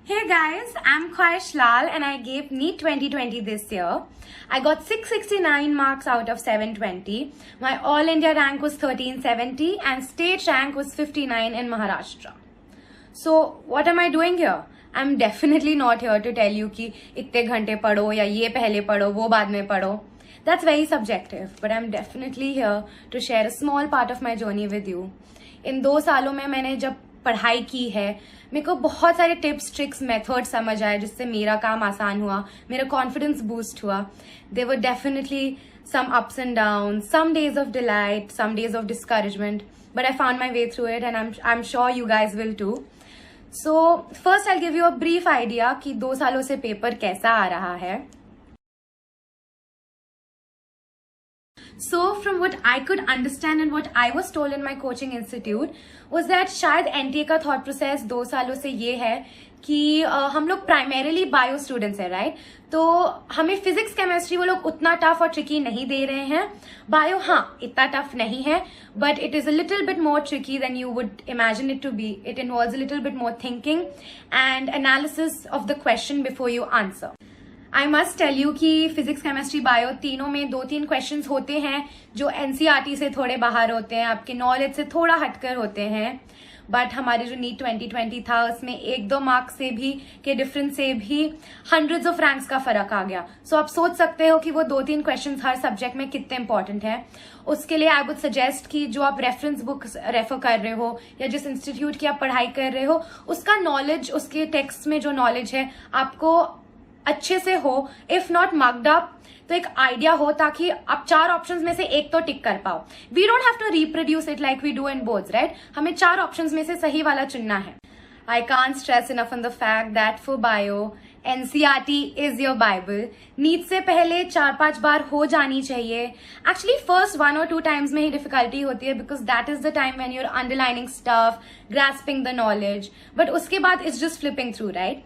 Hey guys, I'm Khwahish Lal and I gave NEET 2020 this year. I got 669 marks out of 720. My All India rank was 1370 and state rank was 59 in Maharashtra. So what am I doing here? I'm definitely not here to tell you कि इतने घंटे पढ़ो या ये पहले पढ़ो वो बाद में पढ़ो. That's very subjective, but I'm definitely here to share a small part of my journey with you. इन 2 सालों में मैंने जब पढ़ाई की है, मेरे को बहुत सारे टिप्स ट्रिक्स मेथड समझ आए जिससे मेरा काम आसान हुआ, मेरा कॉन्फिडेंस बूस्ट हुआ. There were definitely some ups and downs, some days of delight, some days of discouragement, but I found my way through it and I'm sure you guys will too. So first I'll give you a brief idea कि 2 सालों से paper कैसा आ रहा है. So from what I could understand and what I was told in my coaching institute was that शायद NTA का thought process 2 सालों से ये है कि हम लोग प्राइमरीली बायो स्टूडेंट्स हैं, राइट? तो हमें फिजिक्स केमिस्ट्री वो लोग उतना टफ और ट्रिकी नहीं दे रहे हैं. बायो हाँ इतना टफ नहीं है, but it is a little bit more tricky than you would imagine it to be. It involves a little bit more thinking and analysis of the question before you answer. I must tell you कि physics chemistry bio तीनों में 2-3 questions होते हैं जो NCERT से थोड़े बाहर होते हैं, आपके नॉलेज से थोड़ा हटकर होते हैं. बट हमारे जो नीट 2020 था उसमें 1-2 मार्क्स से भी के डिफरेंस से भी हंड्रेड्स ऑफ रैंक्स का फर्क आ गया. सो आप सोच सकते हो कि वो 2-3 क्वेश्चंस हर सब्जेक्ट में कितने इंपॉर्टेंट है. उसके लिए आई वुड सजेस्ट कि जो आप रेफरेंस बुक रेफर कर रहे हो या जिस इंस्टीट्यूट की आप पढ़ाई कर रहे हो उसका नॉलेज, उसके टेक्स्ट में जो नॉलेज है आपको अच्छे से हो, इफ नॉट मग्ड अप तो एक आइडिया हो ताकि आप 4 ऑप्शंस में से एक तो टिक कर पाओ. We don't have to reproduce it like we do in boards, right? हमें 4 ऑप्शंस में से सही वाला चुनना है. I can't stress enough on the fact that for bio NCERT is your Bible. NEET से पहले 4-5 बार हो जानी चाहिए. एक्चुअली फर्स्ट 1 or 2 टाइम्स में ही डिफिकल्टी होती है because that is the time when you are underlining stuff, grasping the knowledge, but उसके बाद it's just flipping through, right?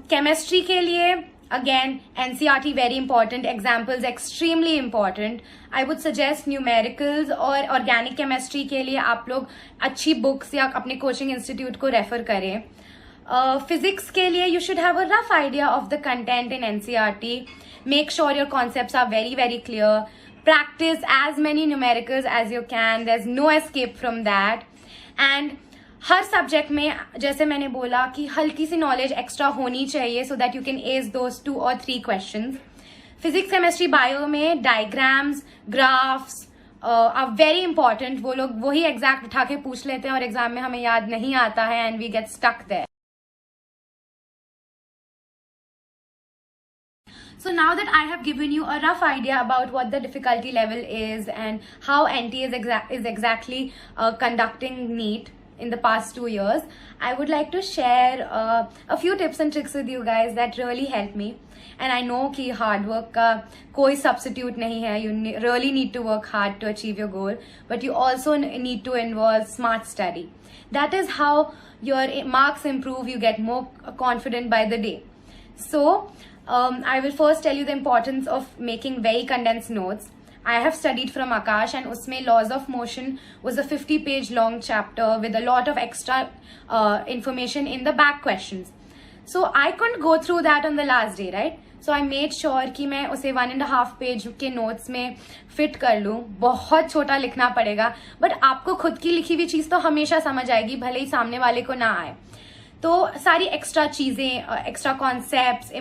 Chemistry के लिए again NCERT very important, examples extremely important. I would suggest numericals और organic chemistry के लिए आप लोग अच्छी बुक्स या अपने कोचिंग इंस्टीट्यूट को रेफर करें. फिजिक्स के लिए you should have a rough idea of the content in NCERT. Make sure your concepts are very very clear. Practice as many numericals as you can. There's no escape from that. And her subject में जैसे मैंने बोला कि हल्की सी knowledge extra होनी चाहिए so that you can ace those 2 or 3 questions. Physics chemistry bio में diagrams, graphs are very important. वो लोग वही एग्जैक्ट उठा के पूछ लेते हैं और एग्जाम में हमें याद नहीं आता है and we get stuck there. So now that I have given you a rough idea about what the difficulty level is and how NTA is exactly conducting NEET in the past 2 years, I would like to share a few tips and tricks with you guys that really helped me. And I know कि hard work का कोई substitute नहीं है. You really need to work hard to achieve your goal, but you also need to involve smart study. That is how your marks improve. You get more confident by the day. So I will first tell you the importance of making very condensed notes. I have studied from Akash and उसमें laws of motion was a 50-page long chapter with a lot of extra information in the back questions. So I couldn't go through that on the last day, right? So I made sure कि मैं उसे 1.5 page के notes में fit कर लूँ. बहुत छोटा लिखना पड़ेगा, but आपको खुद की लिखी हुई चीज़ तो हमेशा समझ आएगी भले ही सामने वाले को ना आए. तो सारी एक्स्ट्रा चीज़ें, एक्स्ट्रा कॉन्सेप्ट्स,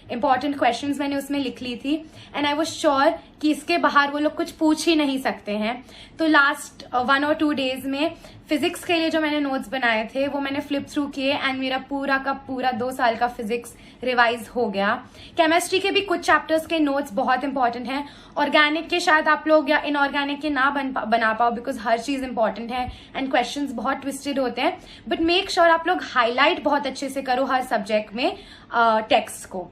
इंपॉर्टेंट क्वेश्चंस मैंने उसमें लिख ली थी एंड आई वाज श्योर कि इसके बाहर वो लोग कुछ पूछ ही नहीं सकते हैं. तो लास्ट 1 or 2 डेज में फिजिक्स के लिए जो मैंने नोट्स बनाए थे वो मैंने फ्लिप थ्रू किए एंड मेरा पूरा का पूरा 2 साल का फिजिक्स रिवाइज हो गया. केमिस्ट्री के भी कुछ चैप्टर्स के नोट्स बहुत इंपॉर्टेंट हैं. ऑर्गेनिक के शायद आप लोग या इनऑर्गेनिक के ना बना पाओ बिकॉज हर चीज इंपॉर्टेंट है एंड क्वेश्चंस बहुत ट्विस्टेड होते हैं. बट मेक श्योर आप लोग हाईलाइट बहुत अच्छे से करो हर सब्जेक्ट में टेक्स्ट को.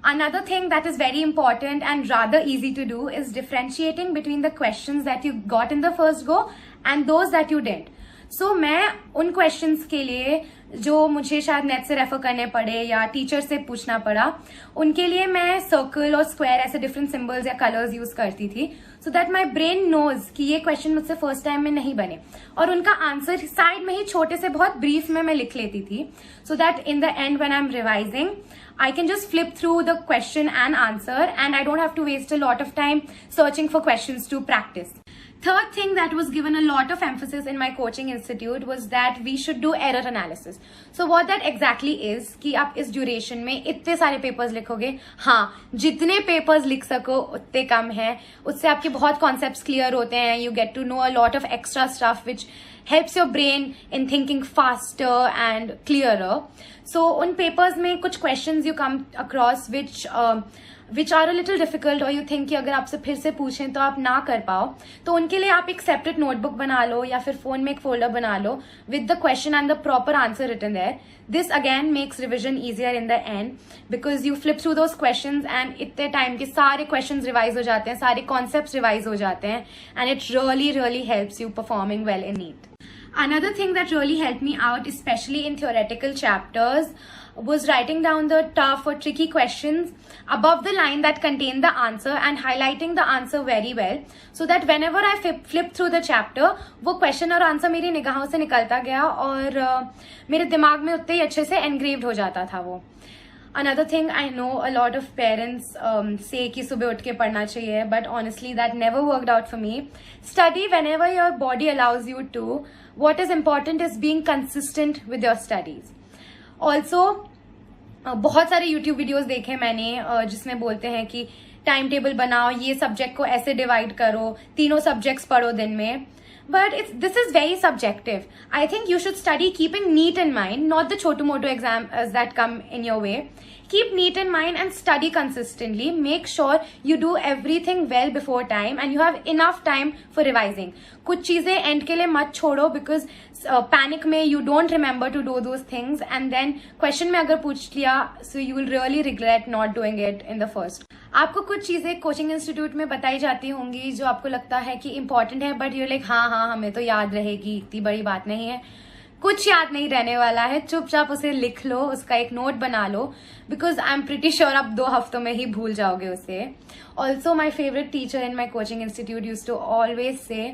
Another thing that is very important and rather easy to do is differentiating between the questions that you got in the first go and those that you didn't. सो मैं उन questions के लिए जो मुझे शायद net से refer करने पड़े या टीचर से पूछना पड़ा, उनके लिए मैं सर्कल और स्क्वायर ऐसे डिफरेंट सिंबल्स या कलर्स यूज करती थी, so that my brain knows कि ये क्वेश्चन मुझसे फर्स्ट टाइम में नहीं बने, और उनका आंसर साइड में ही छोटे से बहुत ब्रीफ में मैं लिख लेती थी, so that in the end when I am revising I can just flip through the question and answer, and I don't have to waste a lot of time searching for questions to practice. Third thing that was given a lot of emphasis in my coaching institute was that we should do error analysis. So what that exactly is कि आप इस duration में इतने सारे papers लिखोगे, हाँ जितने papers लिख सको उतने कम है, उससे आपके बहुत concepts clear होते हैं, you get to know a lot of extra stuff which helps your brain in thinking faster and clearer. So उन papers में कुछ questions you come across which are a little difficult, or you think कि अगर आपसे फिर से पूछें तो आप ना कर पाओ, तो उनके लिए आप एक separate notebook बना लो या फिर phone में एक folder बना लो with the question and the proper answer written there. This again makes revision easier in the end because you flip through those questions and इतने time के सारे questions revise हो जाते हैं, सारे concepts revise हो जाते हैं, and it really helps you performing well in NEET. Another thing that really helped me out, especially in theoretical chapters, was writing down the tough or tricky questions above the line that contain the answer and highlighting the answer very well, so that whenever I flip through the chapter, वो question और answer मेरी निगाहों से निकलता गया और मेरे दिमाग में उतने ही अच्छे से engraved हो जाता था वो. Another thing, I know a lot of parents say कि सुबह उठ के पढ़ना चाहिए, but honestly that never worked out for me. Study whenever your body allows you to. What is important is being consistent with your studies. Also, बहुत सारे YouTube videos देखे मैंने जिसमें बोलते हैं कि टाइम टेबल बनाओ, ये सब्जेक्ट को ऐसे डिवाइड करो, तीनों सब्जेक्ट्स पढ़ो दिन में. But this is very subjective. I think you should study keeping NEET in mind, not the chotu-motu exams that come in your way. Keep NEET in mind and study consistently. Make sure you do everything well before time and you have enough time for revising. कुछ चीजें end के लिए मत छोड़ो because panic में you don't remember to do those things, and then question में अगर पूछ लिया so you will really regret not doing it in the first. आपको कुछ चीजें कोचिंग इंस्टीट्यूट में बताई जाती होंगी जो आपको लगता है कि इंपॉर्टेंट है, बट यू लाइक हाँ हमें तो याद रहेगी, इतनी बड़ी बात नहीं है. कुछ याद नहीं रहने वाला है, चुपचाप उसे लिख लो, उसका एक नोट बना लो, because I am pretty sure आप 2 हफ्तों में ही भूल जाओगे उसे. Also my favourite teacher in my coaching institute use to always say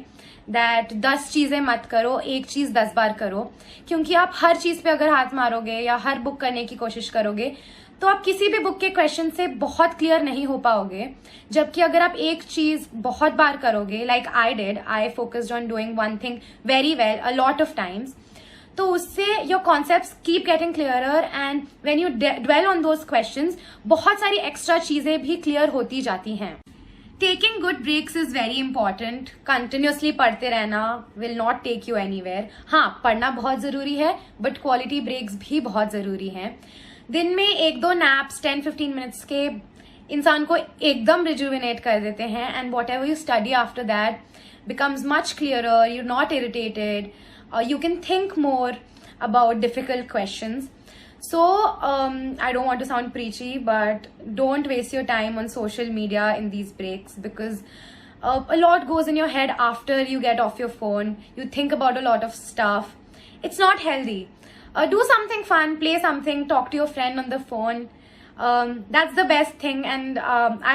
that 10 चीजें मत करो, एक चीज 10 बार करो, क्योंकि आप हर चीज पे अगर हाथ मारोगे या हर बुक करने की कोशिश करोगे तो आप किसी भी बुक के क्वेश्चन से बहुत क्लियर नहीं हो पाओगे. जबकि अगर आप एक चीज बहुत बार करोगे, like I did, I focused on doing one thing very well a lot of times, तो उससे your concepts keep getting clearer, and when you dwell on those questions बहुत सारी एक्स्ट्रा चीजें भी क्लियर होती जाती हैं. Taking good breaks is very important. Continuously पढ़ते रहना will not take you anywhere. हाँ, पढ़ना बहुत जरूरी है, बट क्वालिटी ब्रेक्स भी बहुत जरूरी हैं. दिन में 1-2 नैप्स 10-15 मिनट्स के इंसान को एकदम रिजुविनेट कर देते हैं, and what ever you study after that becomes much clearer. You're not irritated. You can think more about difficult questions. So I don't want to sound preachy, but don't waste your time on social media in these breaks, because a lot goes in your head after you get off your phone. You think about a lot of stuff. It's not healthy. Do something fun, play something, talk to your friend on the phone. That's the best thing, and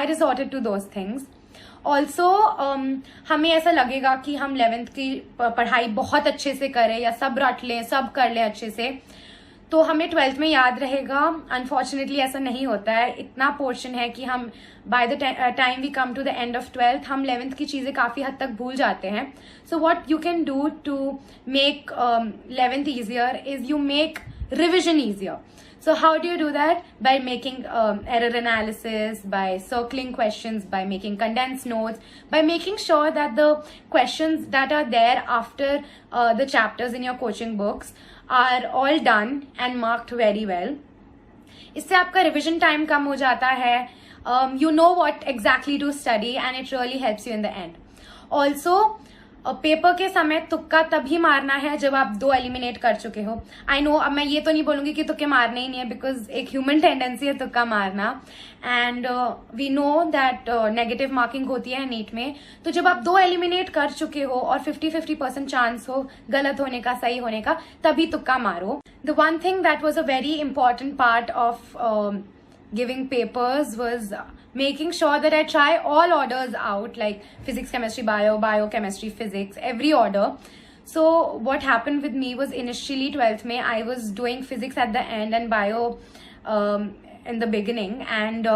I resorted to those things. Also हमें ऐसा लगेगा कि हम 11th की पढ़ाई बहुत अच्छे से करें या सब रट लें, सब कर लें अच्छे से, तो हमें 12th में याद रहेगा. अनफॉर्चुनेटली ऐसा नहीं होता है. इतना पोर्शन है कि हम by the time we come to the end of 12th हम 11th की चीजें काफी हद तक भूल जाते हैं. So what you can do to make 11th easier is you make revision easier. So how do you do that? By making error analysis, by circling questions, by making condensed notes, by making sure that the questions that are there after the chapters in your coaching books are all done and marked very well. इससे आपका revision time कम हो जाता है. You know what exactly to study, and it really helps you in the end. Also, paper के समय तुक्का तभी मारना है जब आप 2 एलिमिनेट कर चुके हो. आई नो, अब मैं ये तो नहीं बोलूंगी कि तुक्के मारने ही नहीं है, बिकॉज एक ह्यूमन टेंडेंसी है तुक्का मारना. And we know that negative marking होती है नीट में. तो जब आप 2 एलिमिनेट कर चुके हो और 50-50% चांस हो गलत होने का, सही होने का, तभी तुक्का मारो. The one thing that was a very important part of giving papers was making sure that I try all orders out, like physics, chemistry, biochemistry, physics, every order. So what happened with me was initially 12th May I was doing physics at the end and bio in the beginning, and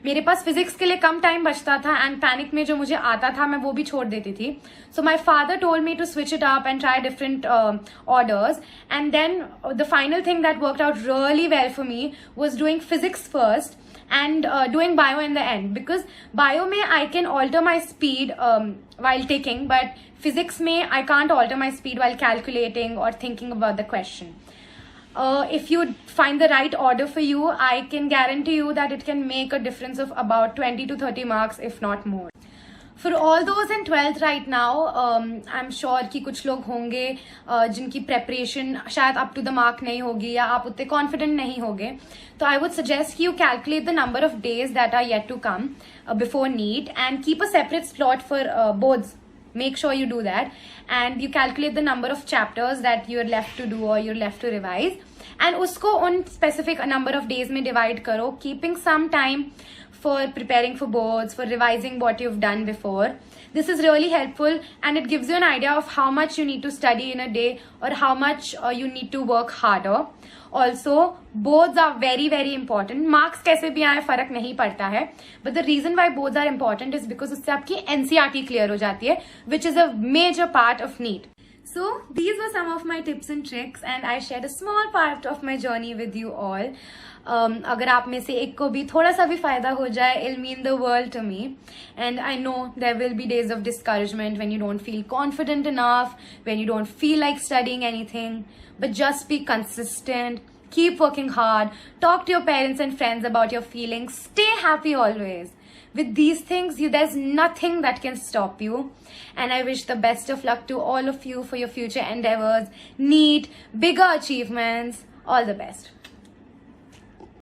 मेरे पास physics के लिए कम time बचता था, and panic में जो मुझे आता था मैं वो भी छोड़ देती थी. So my father told me to switch it up and try different orders, and then the final thing that worked out really well for me was doing physics first and doing bio in the end, because bio में I can alter my speed while taking, but physics में I can't alter my speed while calculating or thinking about the question. If you find the right order for you, I can guarantee you that it can make a difference of about 20 to 30 marks, if not more. For all those in 12th right now, I'm sure कि कुछ लोग होंगे जिनकी preparation शायद up to the mark नहीं होगी, या आप उतने confident नहीं होगे. तो I would suggest कि you calculate the number of days that are yet to come before NEET, and keep a separate slot for boards. Make sure you do that, and you calculate the number of chapters that you're left to do or you're left to revise, and उसको उन specific number of days में divide करो, keeping some time for preparing for boards, for revising what you've done before. This is really helpful, and it gives you an idea of how much you need to study in a day or how much you need to work harder. Also, boards are very very important. Marks कैसे भी आए फर्क नहीं पड़ता है, but the reason why boards are important is because उससे आपकी NCERT clear हो जाती है, which is a major part of NEET. So these were some of my tips and tricks, and I shared a small part of my journey with you all. अगर आप में से एक को भी थोड़ा सा भी फायदा हो जाए, it'll mean the world to me. And I know there will be days of discouragement when you don't feel confident enough, when you don't feel like studying anything, but just be consistent, keep working hard, talk to your parents and friends about your feelings, stay happy always. With these things, there's nothing that can stop you. And I wish the best of luck to all of you for your future endeavors, NEET, bigger achievements, all the best.